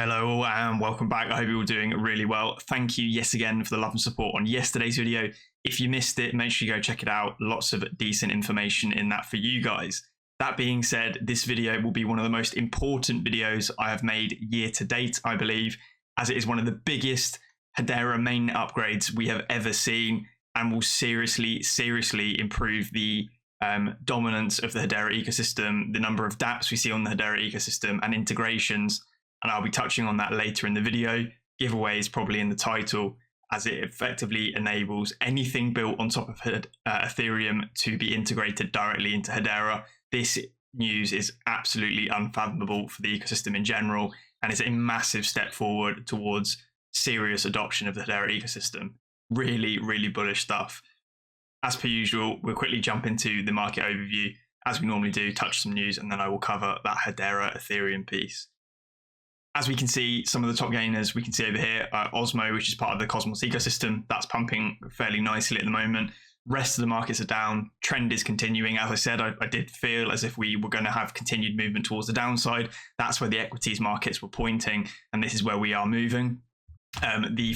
Hello all and welcome back. I hope you're all doing really well. Thank you yet again for the love and support on yesterday's video. If you missed it, make sure you go check it out. Lots of decent information in that for you guys. That being said, this video will be one of the most important videos I have made year to date, I believe, as it is one of the biggest Hedera mainnet upgrades we have ever seen and will seriously improve the dominance of the Hedera ecosystem, the number of dApps we see on the Hedera ecosystem and integrations. And I'll be touching on that later in the video. Giveaway is probably in the title, as it effectively enables anything built on top of Ethereum to be integrated directly into Hedera. This news is absolutely unfathomable for the ecosystem in general, and is a massive step forward towards serious adoption of the Hedera ecosystem. Really bullish stuff. As per usual, we'll quickly jump into the market overview, as we normally do, touch some news, and then I will cover that Hedera Ethereum piece. As we can see, some of the top gainers we can see over here, Osmo, which is part of the Cosmos ecosystem, that's pumping fairly nicely at the moment. Rest of the markets are down. Trend is continuing. As I said, I did feel as if we were going to have continued movement towards the downside. That's where the equities markets were pointing, and this is where we are moving. The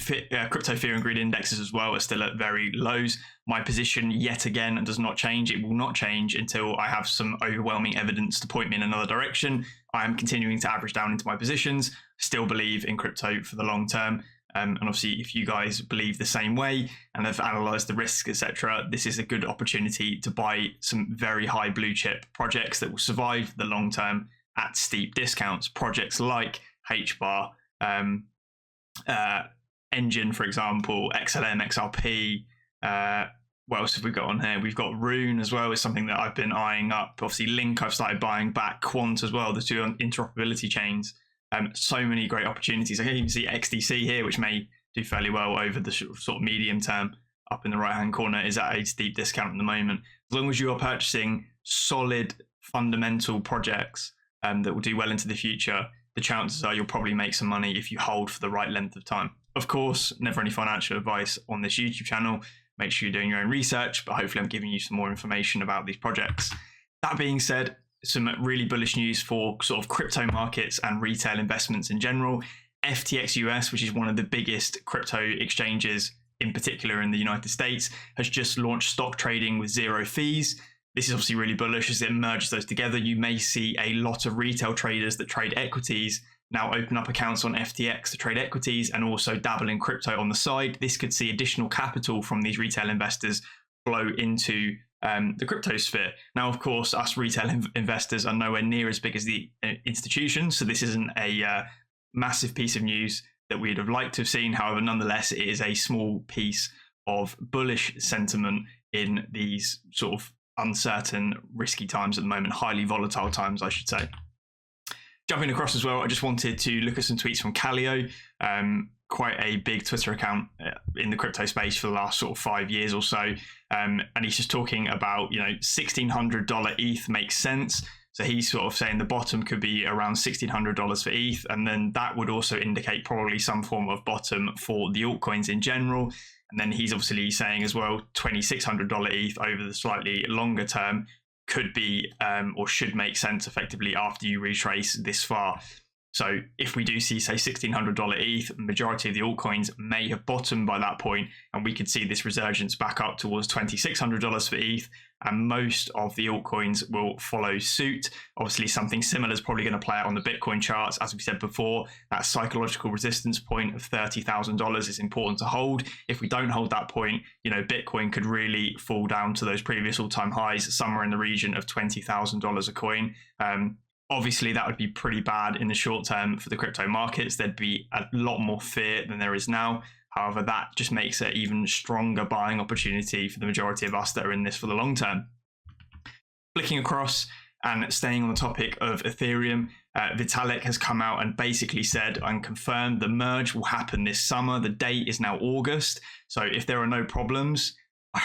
crypto fear and greed indexes as well are still at very lows. My position yet again does not change. It will not change until I have some overwhelming evidence to point me in another direction. I am continuing to average down into my positions. Still believe in crypto for the long term. And obviously, if you guys believe the same way and have analysed the risks, etc., this is a good opportunity to buy some very high blue chip projects that will survive the long term at steep discounts. Projects like Hbar, Engine, for example, XLM, XRP. What else have we got on here? We've got Rune as well, is something that I've been eyeing up. Obviously, Link I've started buying back, Quant as well, the two interoperability chains. So many great opportunities. I can even see XDC here, which may do fairly well over the sort of medium term. Up in the right hand corner is at a steep discount at the moment. As long as you are purchasing solid fundamental projects that will do well into the future, the chances are you'll probably make some money if you hold for the right length of time. Of course, never any financial advice on this YouTube channel. Make sure you're doing your own research, but hopefully I'm giving you some more information about these projects. That being said, some really bullish news for sort of crypto markets and retail investments in general. FTX US, which is one of the biggest crypto exchanges in particular in the United States, has just launched stock trading with zero fees. This is obviously really bullish as it merges those together. You may see a lot of retail traders that trade equities now open up accounts on FTX to trade equities and also dabble in crypto on the side. This could see additional capital from these retail investors flow into the crypto sphere. Now, of course, us retail investors are nowhere near as big as the institutions, so this isn't a massive piece of news that we'd have liked to have seen. However, nonetheless, it is a small piece of bullish sentiment in these sort of uncertain, risky times at the moment, highly volatile times, I should say. Jumping across as well, I just wanted to look at some tweets from 𝗟𝗘𝗙𝗧𝗓, quite a big Twitter account in the crypto space for the last sort of 5 years or so. And he's just talking about, $1,600 ETH makes sense. So he's sort of saying the bottom could be around $1,600 for ETH. And then that would also indicate probably some form of bottom for the altcoins in general. And then he's obviously saying as well, $2,600 ETH over the slightly longer term could be or should make sense effectively after you retrace this far. So if we do see, say, $1,600 ETH, the majority of the altcoins may have bottomed by that point, and we could see this resurgence back up towards $2,600 for ETH, and most of the altcoins will follow suit. Obviously, something similar is probably going to play out on the Bitcoin charts. As we said before, that psychological resistance point of $30,000 is important to hold. If we don't hold that point, Bitcoin could really fall down to those previous all-time highs, somewhere in the region of $20,000 a coin. Obviously, that would be pretty bad in the short term for the crypto markets. There'd be a lot more fear than there is now. However, that just makes it an even stronger buying opportunity for the majority of us that are in this for the long term. Flicking across and staying on the topic of Ethereum, Vitalik has come out and basically said and confirmed the merge will happen this summer. The date is now August. So if there are no problems,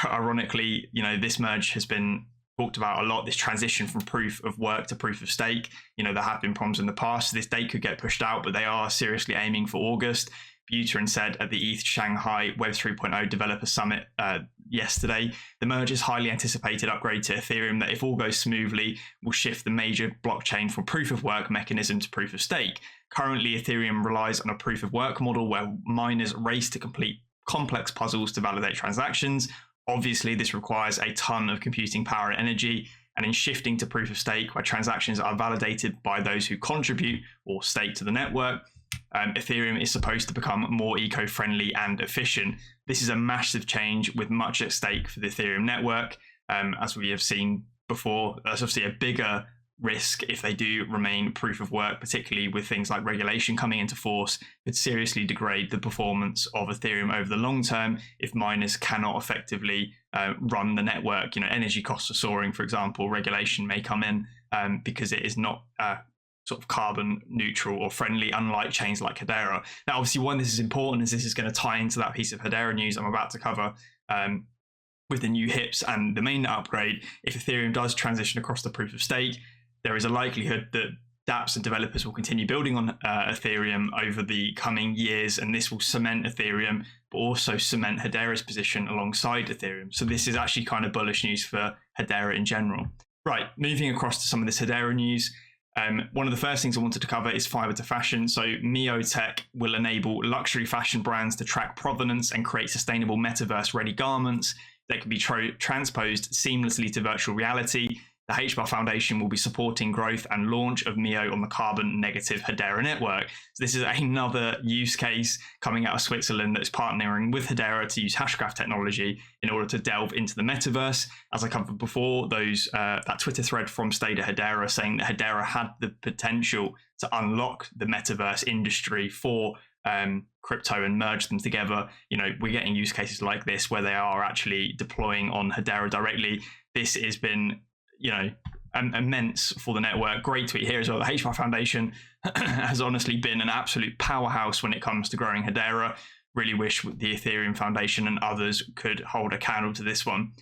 ironically, this merge has been talked about a lot, this transition from proof of work to proof of stake. There have been problems in the past. So this date could get pushed out, but they are seriously aiming for August. Buterin said at the ETH Shanghai Web 3.0 Developer Summit yesterday. The merger's highly anticipated upgrade to Ethereum that, if all goes smoothly, will shift the major blockchain from proof of work mechanism to proof of stake. Currently, Ethereum relies on a proof of work model where miners race to complete complex puzzles to validate transactions. Obviously, this requires a ton of computing power and energy, and in shifting to proof of stake, where transactions are validated by those who contribute or stake to the network, Ethereum is supposed to become more eco-friendly and efficient. This is a massive change with much at stake for the Ethereum network. As we have seen before, there's obviously a bigger risk if they do remain proof of work, particularly with things like regulation coming into force. Could seriously degrade the performance of Ethereum over the long term if miners cannot effectively run the network. Energy costs are soaring, for example. Regulation may come in because it is not sort of carbon neutral or friendly, unlike chains like Hedera. Now, obviously, why this is important is this is going to tie into that piece of Hedera news I'm about to cover with the new HIPs and the mainnet upgrade. If Ethereum does transition across the proof of stake, there is a likelihood that dApps and developers will continue building on Ethereum over the coming years, and this will cement Ethereum, but also cement Hedera's position alongside Ethereum. So this is actually kind of bullish news for Hedera in general. Right, moving across to some of this Hedera news. One of the first things I wanted to cover is fiber to fashion. So MIOTECH will enable luxury fashion brands to track provenance and create sustainable metaverse-ready garments that can be transposed seamlessly to virtual reality. The Hbar Foundation will be supporting growth and launch of MIO on the carbon negative Hedera network. So this is another use case coming out of Switzerland that's partnering with Hedera to use Hashgraph technology in order to delve into the metaverse. As I covered before, that Twitter thread from Stay to Hedera saying that Hedera had the potential to unlock the metaverse industry for crypto and merge them together. We're getting use cases like this where they are actually deploying on Hedera directly. This has been immense for the network. Great tweet here as well. The Hbar Foundation has honestly been an absolute powerhouse when it comes to growing Hedera. Really wish the Ethereum Foundation and others could hold a candle to this one.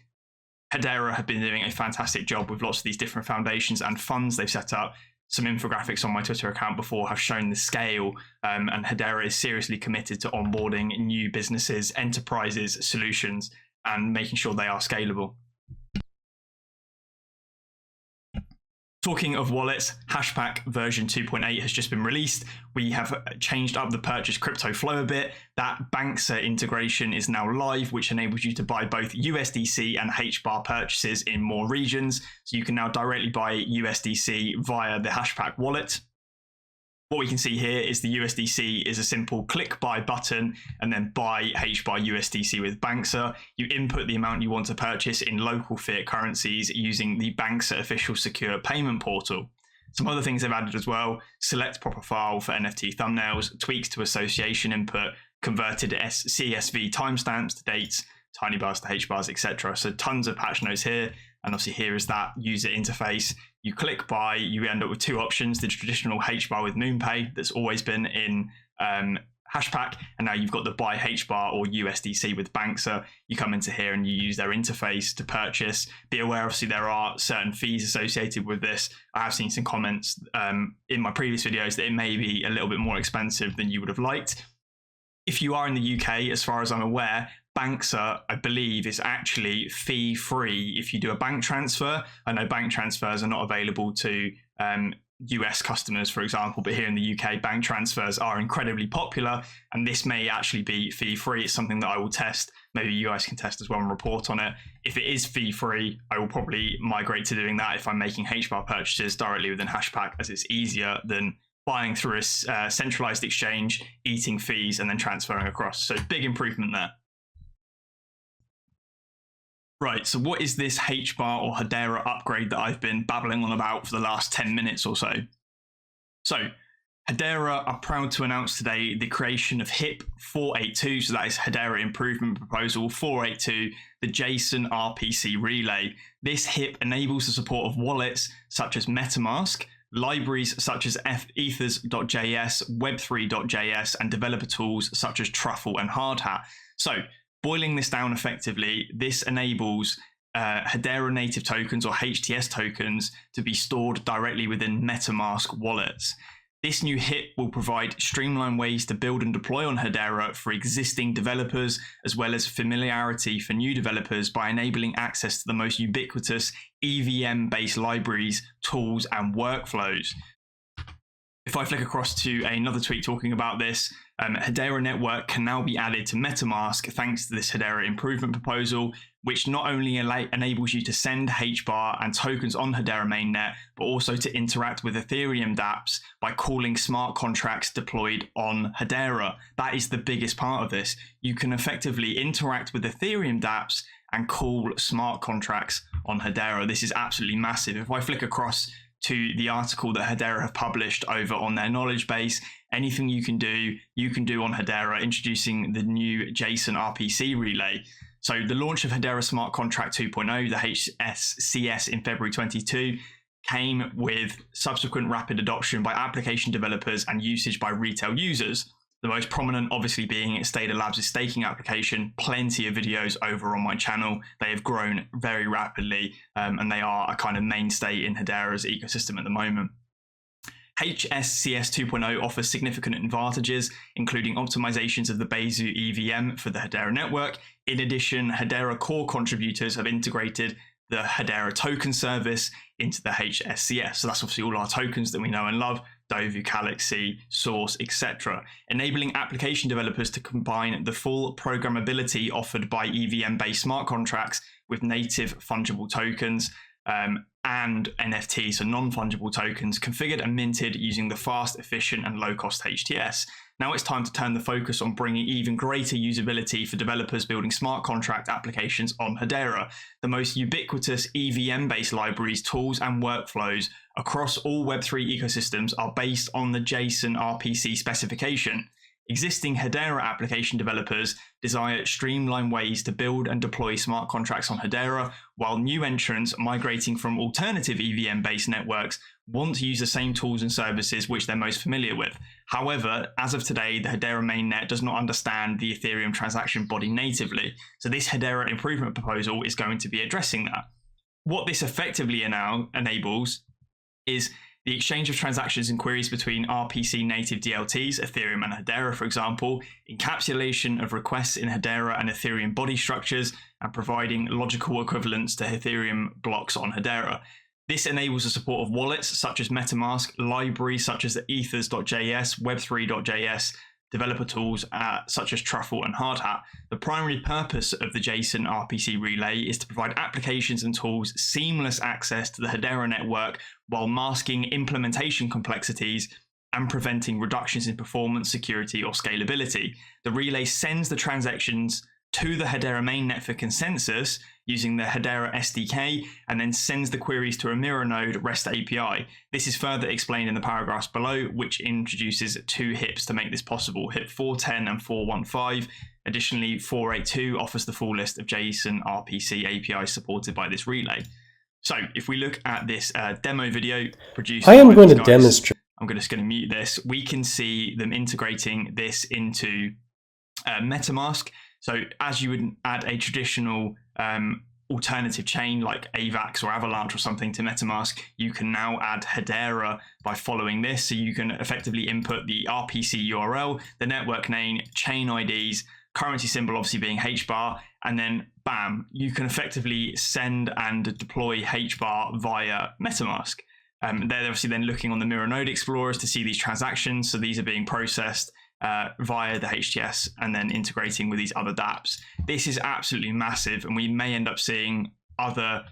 Hedera have been doing a fantastic job with lots of these different foundations and funds they've set up. Some infographics on my Twitter account before have shown the scale, and Hedera is seriously committed to onboarding new businesses, enterprises, solutions, and making sure they are scalable. Talking of wallets, HASHPACK version 2.8 has just been released. We have changed up the purchase crypto flow a bit. That BANXA integration is now live, which enables you to buy both USDC and Hbar purchases in more regions. So you can now directly buy USDC via the HASHPACK wallet. What we can see here is the USDC is a simple click buy button and then buy Hbar USDC with BANXA. You input the amount you want to purchase in local fiat currencies using the BANXA official secure payment portal. Some other things they've added as well: select proper file for NFT thumbnails, tweaks to association input, converted CSV timestamps to dates, tiny bars to Hbars, etc. So tons of patch notes here. And obviously here is that user interface. You click buy, you end up with two options: the traditional Hbar with MoonPay that's always been in HASHPACK, and now you've got the buy Hbar or USDC with BANXA. You come into here and you use their interface to purchase. Be aware, obviously, there are certain fees associated with this. I have seen some comments in my previous videos that it may be a little bit more expensive than you would have liked. If you are in the UK, as far as I'm aware, BANXA, I believe, is actually fee-free if you do a bank transfer. I know bank transfers are not available to US customers, for example, but here in the UK, bank transfers are incredibly popular, and this may actually be fee-free. It's something that I will test. Maybe you guys can test as well and report on it. If it is fee-free, I will probably migrate to doing that if I'm making Hbar purchases directly within HASHPACK, as it's easier than buying through a centralized exchange, eating fees, and then transferring across. So big improvement there. Right, so what is this Hbar or Hedera upgrade that I've been babbling on about for the last 10 minutes or so? So Hedera are proud to announce today the creation of HIP 482, so that is Hedera Improvement Proposal 482, the JSON RPC relay. This HIP enables the support of wallets such as Metamask, libraries such as ethers.js, web3.js, and developer tools such as Truffle and Hardhat. So boiling this down effectively, this enables Hedera native tokens or HTS tokens to be stored directly within MetaMask wallets. This new HIP will provide streamlined ways to build and deploy on Hedera for existing developers, as well as familiarity for new developers by enabling access to the most ubiquitous EVM-based libraries, tools, and workflows. If I flick across to another tweet talking about this, Hedera Network can now be added to Metamask thanks to this Hedera Improvement Proposal, which not only enables you to send Hbar and tokens on Hedera mainnet, but also to interact with Ethereum DApps by calling smart contracts deployed on Hedera. That is the biggest part of this. You can effectively interact with Ethereum DApps and call smart contracts on Hedera. This is absolutely massive. If I flick across to the article that Hedera have published over on their knowledge base, anything you can do on Hedera, introducing the new JSON RPC relay. So the launch of Hedera Smart Contract 2.0, the HSCS in February 22, came with subsequent rapid adoption by application developers and usage by retail users. The most prominent obviously being 𝗟𝗚𝗙𝗚 Labs' staking application. Plenty of videos over on my channel. They have grown very rapidly and they are a kind of mainstay in Hedera's ecosystem at the moment. HSCS 2.0 offers significant advantages, including optimizations of the Besu EVM for the Hedera network. In addition, Hedera core contributors have integrated the Hedera token service into the HSCS. So that's obviously all our tokens that we know and love: 𝗏𝗏, 𝗟𝗏𝗙, Source, etc., enabling application developers to combine the full programmability offered by EVM-based smart contracts with native fungible tokens and NFTs, so non-fungible tokens, configured and minted using the fast, efficient, and low-cost HTS. Now it's time to turn the focus on bringing even greater usability for developers building smart contract applications on Hedera. The most ubiquitous EVM-based libraries, tools, and workflows across all Web3 ecosystems are based on the JSON RPC specification. Existing Hedera application developers desire streamlined ways to build and deploy smart contracts on Hedera, while new entrants migrating from alternative EVM-based networks want to use the same tools and services which they're most familiar with. However, as of today, the Hedera mainnet does not understand the Ethereum transaction body natively, so this Hedera Improvement Proposal is going to be addressing that. What this effectively now enables is the exchange of transactions and queries between RPC native DLTs, Ethereum and Hedera, for example, encapsulation of requests in Hedera and Ethereum body structures, and providing logical equivalents to Ethereum blocks on Hedera. This enables the support of wallets such as Metamask, libraries such as the ethers.js, web3.js, developer tools such as Truffle and Hardhat. The primary purpose of the JSON RPC relay is to provide applications and tools seamless access to the Hedera network while masking implementation complexities and preventing reductions in performance, security, or scalability. The relay sends the transactions to the Hedera mainnet for consensus using the Hedera SDK, and then sends the queries to a mirror node REST API. This is further explained in the paragraphs below, which introduces two HIPs to make this possible: HIP 410 and 415. Additionally, 482 offers the full list of JSON RPC APIs supported by this relay. So if we look at this demo video produced I am by going these to guys, demonstrate. I'm just going to mute this. We can see them integrating this into Metamask. So as you would add a traditional alternative chain like AVAX or Avalanche or something to Metamask, you can now add Hedera by following this. So you can effectively input the RPC URL, the network name, chain IDs, currency symbol obviously being Hbar, and then bam, you can effectively send and deploy Hbar via Metamask. They're obviously then looking on the mirror node explorers to see these transactions. So these are being processed via the HTS and then integrating with these other dApps. This is absolutely massive, and we may end up seeing other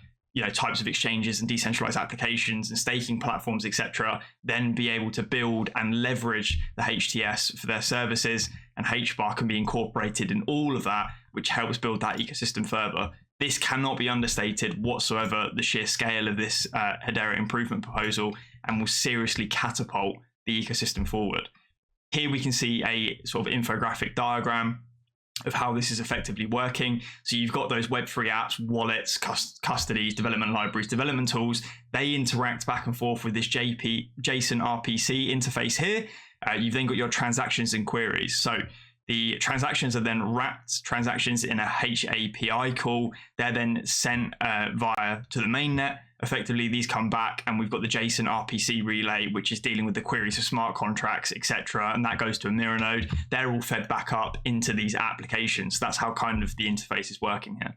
types of exchanges and decentralized applications and staking platforms, etc., then be able to build and leverage the HTS for their services, and Hbar can be incorporated in all of that, which helps build that ecosystem further. This cannot be understated whatsoever, the sheer scale of this Hedera Improvement Proposal, and will seriously catapult the ecosystem forward. Here we can see a sort of infographic diagram of how this is effectively working. So you've got those Web3 apps, wallets, custodies, development libraries, development tools. They interact back and forth with this JSON RPC interface here. You've then got your transactions and queries. So the transactions are then wrapped transactions in a HAPI call. They're then sent via to the mainnet. effectively these come back and we've got the JSON RPC relay, which is dealing with the queries for smart contracts, etc. And that goes to a mirror node. They're all fed back up into these applications. That's how kind of the interface is working here.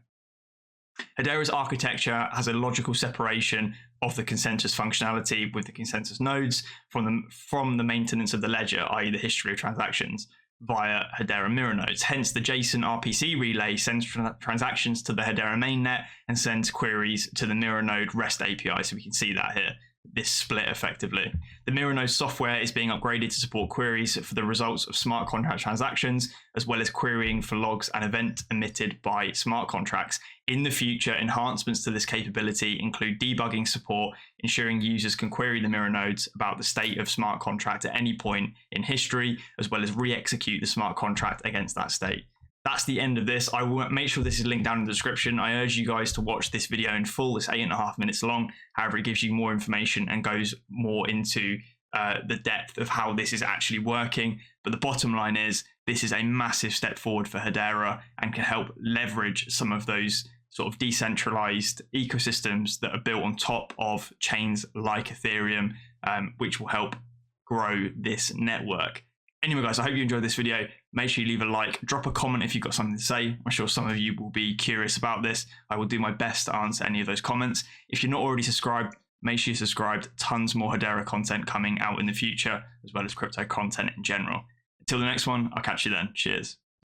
Hedera's architecture has a logical separation of the consensus functionality with the consensus nodes from the maintenance of the ledger, i.e. the history of transactions, via Hedera mirror nodes. Hence, the JSON RPC relay sends transactions to the Hedera mainnet and sends queries to the mirror node REST API. So we can see that here, this split effectively. The mirror node software is being upgraded to support queries for the results of smart contract transactions, as well as querying for logs and event emitted by smart contracts. In the future, enhancements to this capability include debugging support, ensuring users can query the mirror nodes about the state of smart contract at any point in history, as well as re-execute the smart contract against that state. That's the end of this. I will make sure this is linked down in the description. I urge you guys to watch this video in full. It's 8.5 minutes long. However, it gives you more information and goes more into the depth of how this is actually working. But the bottom line is this is a massive step forward for Hedera and can help leverage some of those sort of decentralized ecosystems that are built on top of chains like Ethereum, which will help grow this network. Anyway, guys, I hope you enjoyed this video. Make sure you leave a like, drop a comment if you've got something to say. I'm sure some of you will be curious about this. I will do my best to answer any of those comments. If you're not already subscribed, make sure you're subscribed. Tons more Hedera content coming out in the future, as well as crypto content in general. Until the next one, I'll catch you then. Cheers.